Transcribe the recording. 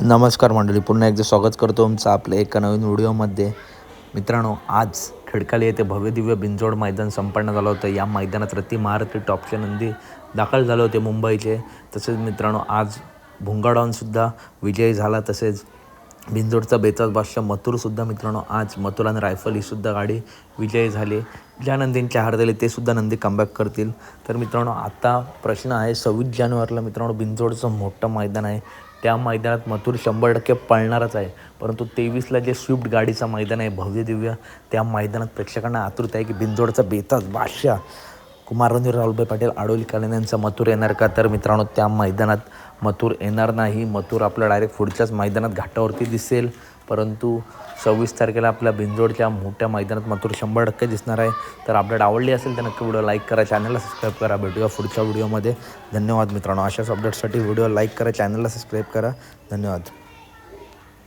नमस्कार मंडळी, पुन्हा एकदा स्वागत करतो तुमचं आपल्या एका नवीन व्हिडिओमध्ये. मित्रांनो, आज खडकाली येथे भव्यदिव्य बिनजोड मैदान संपन्न झालं होतं. या मैदानात रती महारथी टॉपचे नंदी दाखल झाले होते मुंबईचे. तसेच मित्रांनो, आज भुंगाडावूनसुद्धा विजयी झाला. तसेच बिनजोडचा बेताज बादशाह मथुरसुद्धा मित्रांनो आज मथुर आणि रायफल ही सुद्धा गाडी विजयी झाली. ज्या नंदींचे हार झाले ते सुद्धा नंदी कमबॅक करतील. तर मित्रांनो, आता प्रश्न आहे 26 जानेवारीला मित्रांनो बिनजोडचं मोठं मैदान आहे. त्या मैदानात मथुर 100% पळणारच आहे. परंतु 23ला जे स्विफ्ट गाडीचं मैदान आहे भव्य दिव्य, त्या मैदानात प्रेक्षकांना आतुरता आहे की बिनजोडचा बेताज बादशाह कुमाररंजन राहुलभाई पाटील आडोली यांचा मथुर येणार का. तर मित्रांनो, त्या मैदानात मथुर येणार नाही. मथुर आपलं डायरेक्ट पुढच्याच मैदानात घाटावरती दिसेल. परंतु 26 तारखेला आपल्या बिनजोडच्या मोठ्या मैदानात मथुर 100% दिसणार आहे. तर अपडेट आवडली असेल तर नक्की व्हिडिओ लाईक करा, चॅनलला सबस्क्राईब करा. भेटूया पुढच्या व्हिडिओमध्ये. धन्यवाद मित्रांनो. अशाच अपडेटसाठी व्हिडिओ लाईक करा, चॅनलला सबस्क्राईब करा. धन्यवाद.